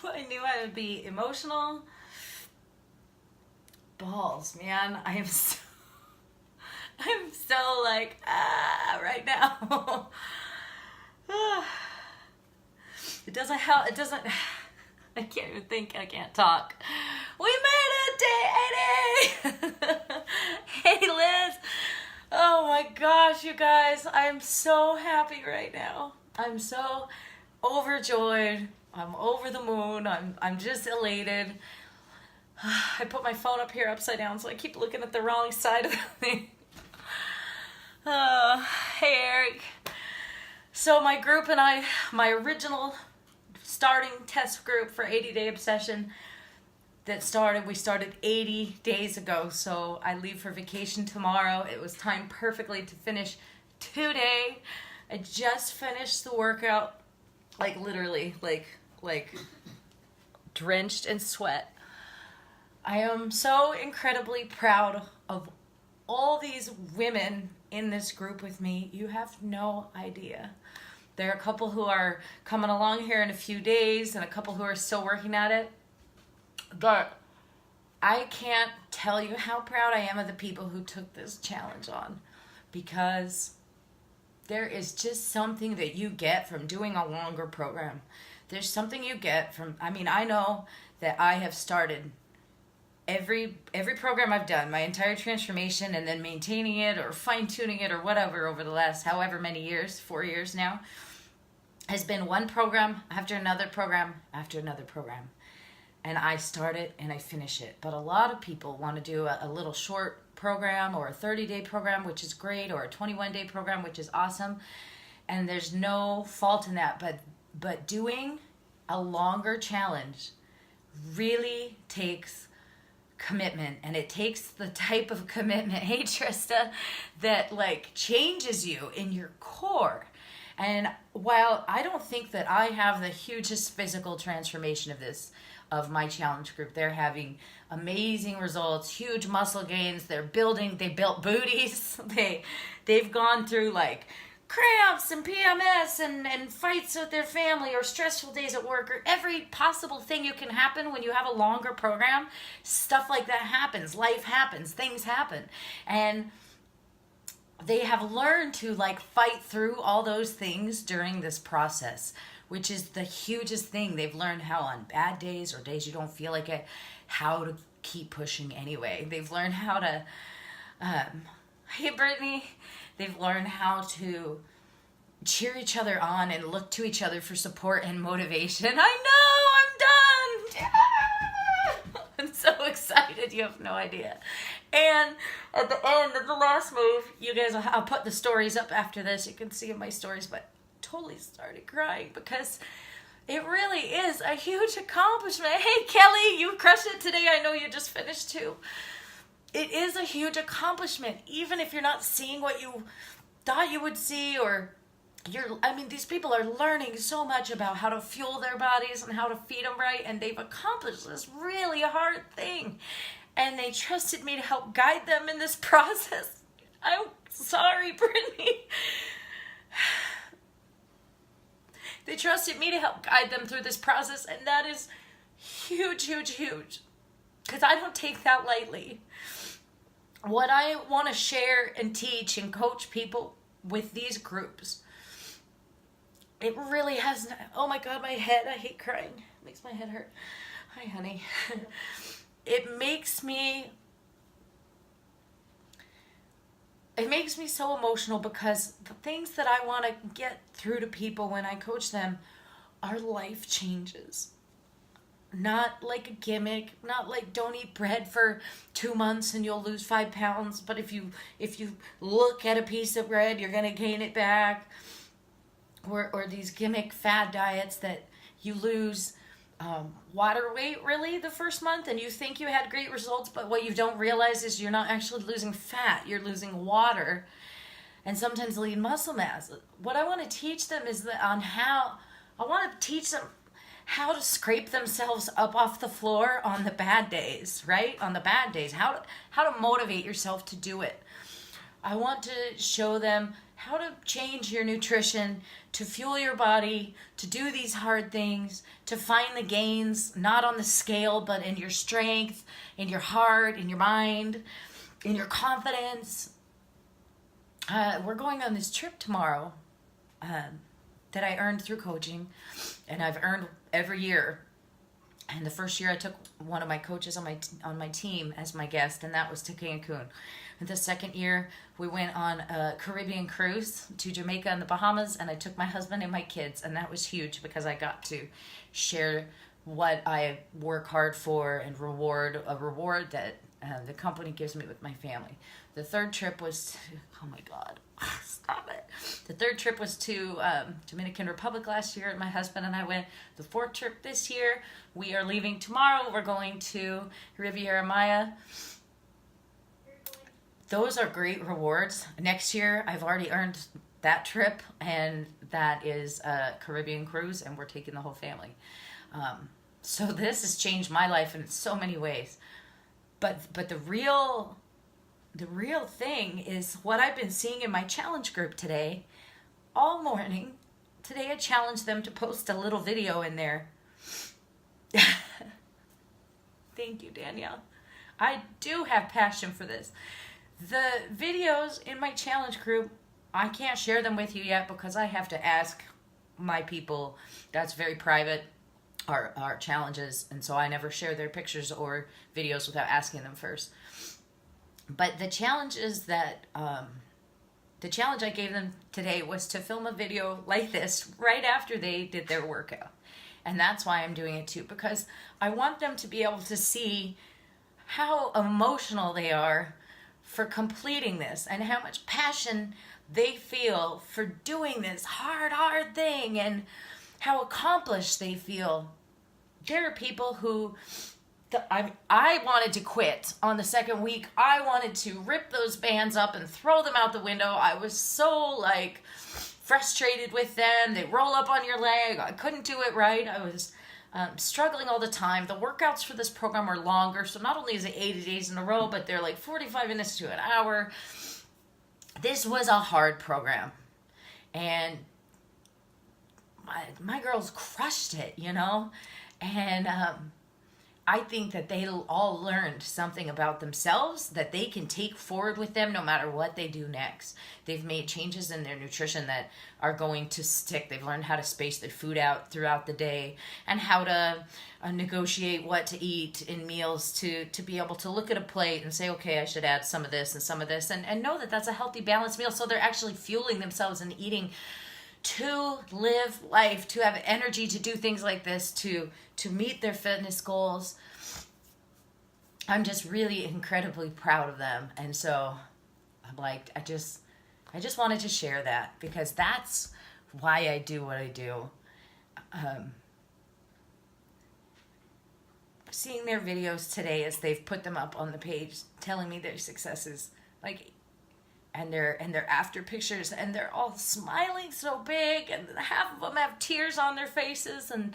I knew I would be emotional. Balls, man. I'm so like, right now. It doesn't help. It doesn't, I can't even think. I can't talk. We made it, day 80. Hey, Liz. Oh my gosh, you guys. I'm so happy right now. I'm so overjoyed. I'm over the moon. I'm just elated. I put my phone up here upside down, so I keep looking at the wrong side of the thing. Hey, Eric. So my group and I, my original starting test group for 80-Day Obsession we started 80 days ago. So I leave for vacation tomorrow. It was timed perfectly to finish today. I just finished the workout, like literally, like drenched in sweat. I am so incredibly proud of all these women in this group with me. You have no idea. There are a couple who are coming along here in a few days and a couple who are still working at it. But I can't tell you how proud I am of the people who took this challenge on, because there is just something that you get from doing a longer program. There's something you get from, I know that I have started every program I've done, my entire transformation, and then maintaining it or fine-tuning it or whatever over the last however many years, 4 years now, has been one program after another program after another program. And I start it and I finish it. But a lot of people want to do a little short program or a 30-day program, which is great, or a 21-day program, which is awesome. And there's no fault in that. But doing a longer challenge really takes commitment, and it takes the type of commitment, hey Trista, that like changes you in your core. And while I don't think that I have the hugest physical transformation of my challenge group, they're having amazing results, huge muscle gains. They built booties. They've gone through like cramps and PMS and fights with their family or stressful days at work or every possible thing you can happen when you have a longer program. Stuff like that happens. Life happens. Things happen. And they have learned to like fight through all those things during this process, which is the hugest thing. They've learned how on bad days or days you don't feel like it, how to keep pushing anyway. They've learned how to, hey Brittany, they've learned how to cheer each other on and look to each other for support and motivation. I know, I'm done! Yeah! I'm so excited, you have no idea. And at the end of the last move, you guys, I'll put the stories up after this. You can see my stories, but totally started crying because it really is a huge accomplishment. Hey Kelly, you crushed it today. I know you just finished too. It is a huge accomplishment, even if you're not seeing what you thought you would see, or these people are learning so much about how to fuel their bodies and how to feed them right, and they've accomplished this really hard thing. And they trusted me to help guide them in this process. I'm sorry, Brittany. They trusted me to help guide them through this process, and that is huge, huge, huge. Because I don't take that lightly. What I want to share and teach and coach people with these groups, it really has, oh my God, my head, I hate crying. It makes my head hurt. Hi, honey. It makes me so emotional because the things that I want to get through to people when I coach them are life changes. Not like a gimmick, not like don't eat bread for 2 months and you'll lose 5 pounds, but if you look at a piece of bread, you're going to gain it back. Or these gimmick fad diets that you lose water weight really the first month and you think you had great results, but what you don't realize is you're not actually losing fat, you're losing water and sometimes lean muscle mass. What I want to teach them is how to scrape themselves up off the floor on the bad days, right? On the bad days, how to motivate yourself to do it. I want to show them how to change your nutrition to fuel your body, to do these hard things, to find the gains, not on the scale, but in your strength, in your heart, in your mind, in your confidence. We're going on this trip tomorrow that I earned through coaching, and I've earned every year. And the first year I took one of my coaches on my team as my guest, and that was to Cancun. And the second year we went on a Caribbean cruise to Jamaica and the Bahamas, and I took my husband and my kids, and that was huge because I got to share what I work hard for and a reward that the company gives me with my family. The third trip was oh my God, stop it. The third trip was to Dominican Republic last year, and my husband and I went. The fourth trip this year, we are leaving tomorrow. We're going to Riviera Maya. Those are great rewards. Next year, I've already earned that trip, and that is a Caribbean cruise, and we're taking the whole family. So this has changed my life in so many ways. But the real thing is what I've been seeing in my challenge group today, all morning. Today I challenged them to post a little video in there. Thank you, Danielle. I do have passion for this. The videos in my challenge group, I can't share them with you yet because I have to ask my people. That's very private, our challenges, and so I never share their pictures or videos without asking them first. But the challenge is that the challenge I gave them today was to film a video like this right after they did their workout. And that's why I'm doing it too, because I want them to be able to see how emotional they are for completing this and how much passion they feel for doing this hard thing and how accomplished they feel. There are people who I wanted to quit on the second week. I wanted to rip those bands up and throw them out the window. I was so frustrated with them. They roll up on your leg. I couldn't do it right. I was struggling all the time. The workouts for this program are longer. So not only is it 80 days in a row, but they're 45 minutes to an hour. This was a hard program. And my girls crushed it, And I think that they all learned something about themselves that they can take forward with them no matter what they do next. They've made changes in their nutrition that are going to stick. They've learned how to space their food out throughout the day and how to negotiate what to eat in meals to be able to look at a plate and say, okay, I should add some of this and some of this, and know that that's a healthy, balanced meal. So they're actually fueling themselves and eating to live life, to have energy to do things like this, to meet their fitness goals. I'm just really incredibly proud of them. And so I'm I just wanted to share that because that's why I do what I do. Seeing their videos today as they've put them up on the page, telling me their successes, and their after pictures, and they're all smiling so big, and half of them have tears on their faces, and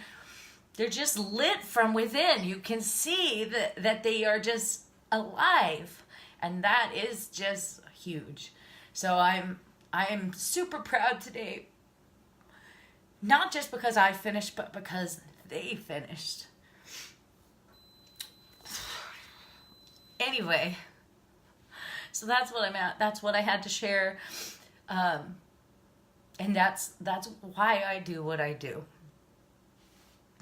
they're just lit from within. You can see that they are just alive, and that is just huge. So I am super proud today, not just because I finished, but because they finished. Anyway, so that's what I'm at. That's what I had to share. And that's why I do what I do.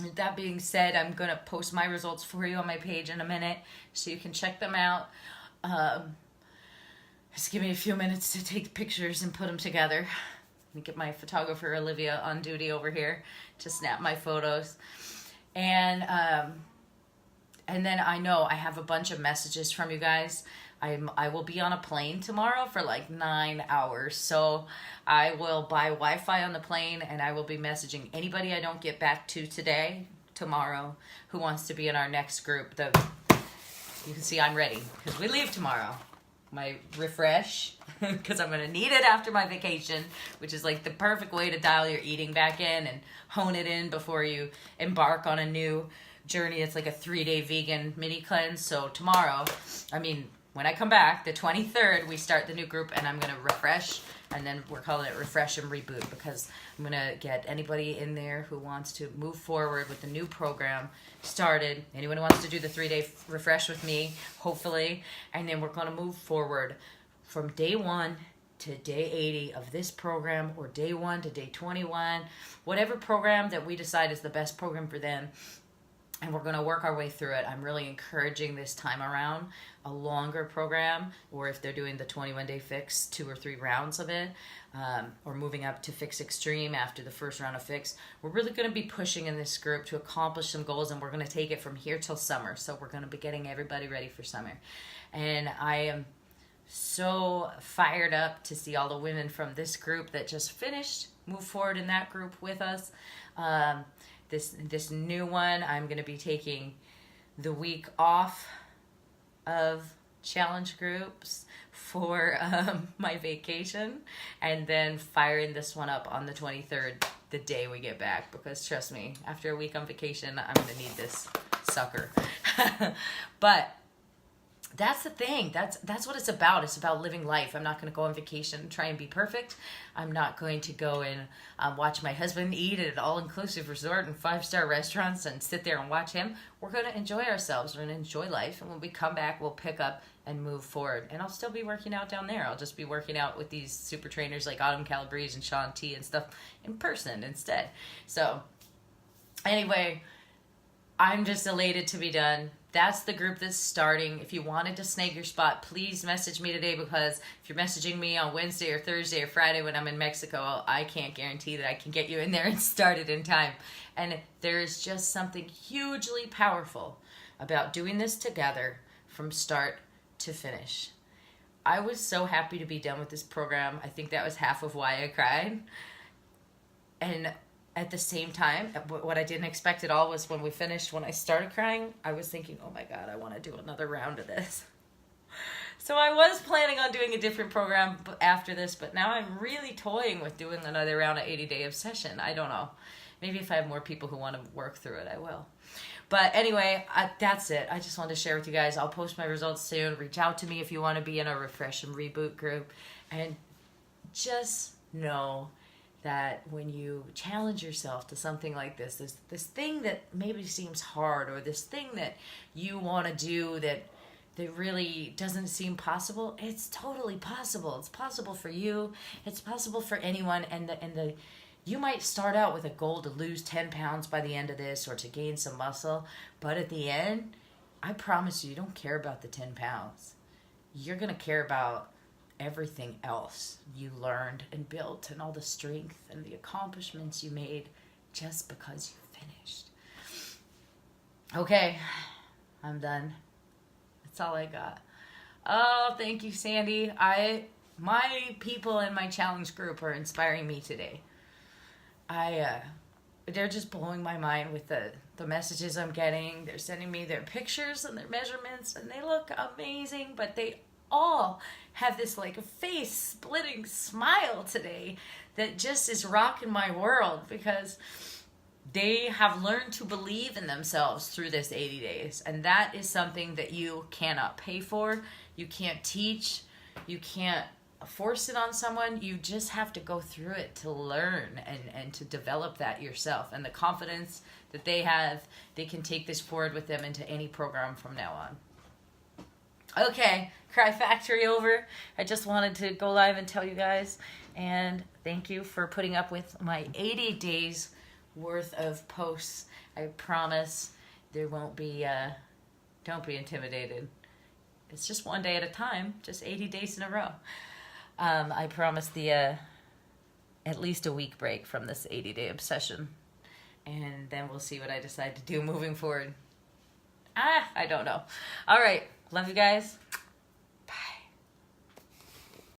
With that being said, I'm going to post my results for you on my page in a minute so you can check them out. Just give me a few minutes to take pictures and put them together. Let me get my photographer Olivia on duty over here to snap my photos. And then I know I have a bunch of messages from you guys. I will be on a plane tomorrow for 9 hours. So I will buy Wi-Fi on the plane, and I will be messaging anybody I don't get back to tomorrow, who wants to be in our next group. You can see I'm ready because we leave tomorrow. My refresh, because I'm going to need it after my vacation, which is the perfect way to dial your eating back in and hone it in before you embark on a new journey. It's a 3-day vegan mini cleanse. So tomorrow, when I come back, the 23rd, we start the new group, and I'm going to refresh, and then we're calling it Refresh and Reboot, because I'm going to get anybody in there who wants to move forward with the new program started. Anyone who wants to do the 3-day refresh with me, hopefully, and then we're going to move forward from day 1 to day 80 of this program, or day 1 to day 21, whatever program that we decide is the best program for them. And we're going to work our way through it. I'm really encouraging this time around a longer program, or if they're doing the 21-day fix, 2 or 3 rounds of it, or moving up to Fix Extreme after the first round of fix. We're really going to be pushing in this group to accomplish some goals, and we're going to take it from here till summer. So we're going to be getting everybody ready for summer. And I am so fired up to see all the women from this group that just finished move forward in that group with us. This new one, I'm going to be taking the week off of challenge groups for my vacation, and then firing this one up on the 23rd, the day we get back, because trust me, after a week on vacation, I'm going to need this sucker. But that's the thing. That's what it's about. It's about living life. I'm not going to go on vacation and try and be perfect. I'm not going to go and watch my husband eat at an all-inclusive resort and 5-star restaurants and sit there and watch him. We're going to enjoy ourselves. We're going to enjoy life. And when we come back, we'll pick up and move forward. And I'll still be working out down there. I'll just be working out with these super trainers like Autumn Calabrese and Sean T and stuff in person instead. So anyway, I'm just elated to be done. That's the group that's starting. If you wanted to snag your spot, please message me today, because if you're messaging me on Wednesday or Thursday or Friday when I'm in Mexico, I can't guarantee that I can get you in there and started in time. And there is just something hugely powerful about doing this together from start to finish. I was so happy to be done with this program. I think that was half of why I cried. And at the same time, what I didn't expect at all was when we finished, when I started crying, I was thinking, oh my God, I want to do another round of this. So I was planning on doing a different program after this, but now I'm really toying with doing another round of 80-day obsession. I don't know. Maybe if I have more people who want to work through it, I will. But anyway, that's it. I just wanted to share with you guys. I'll post my results soon. Reach out to me if you want to be in a Refresh and Reboot group. And just know that when you challenge yourself to something like this thing that maybe seems hard, or this thing that you want to do that really doesn't seem possible, it's totally possible. It's possible for you. It's possible for anyone. And you might start out with a goal to lose 10 pounds by the end of this, or to gain some muscle. But at the end, I promise you don't care about the 10 pounds. You're going to care about everything else you learned and built, and all the strength and the accomplishments you made just because you finished. Okay, I'm done. That's all I got. Oh, thank you, Sandy. My people in my challenge group are inspiring me today. They're just blowing my mind with the messages I'm getting. They're sending me their pictures and their measurements, and they look amazing, but they all have this like face splitting smile today that just is rocking my world, because they have learned to believe in themselves through this 80 days. And that is something that you cannot pay for. You can't teach. You can't force it on someone. You just have to go through it to learn and to develop that yourself. And the confidence that they have, they can take this forward with them into any program from now on. Okay, Cry Factory over. I just wanted to go live and tell you guys, and thank you for putting up with my 80 days worth of posts. I promise there won't be, don't be intimidated. It's just one day at a time, just 80 days in a row. I promise at least a week break from this 80-day obsession, and then we'll see what I decide to do moving forward. I don't know. All right. Love you guys.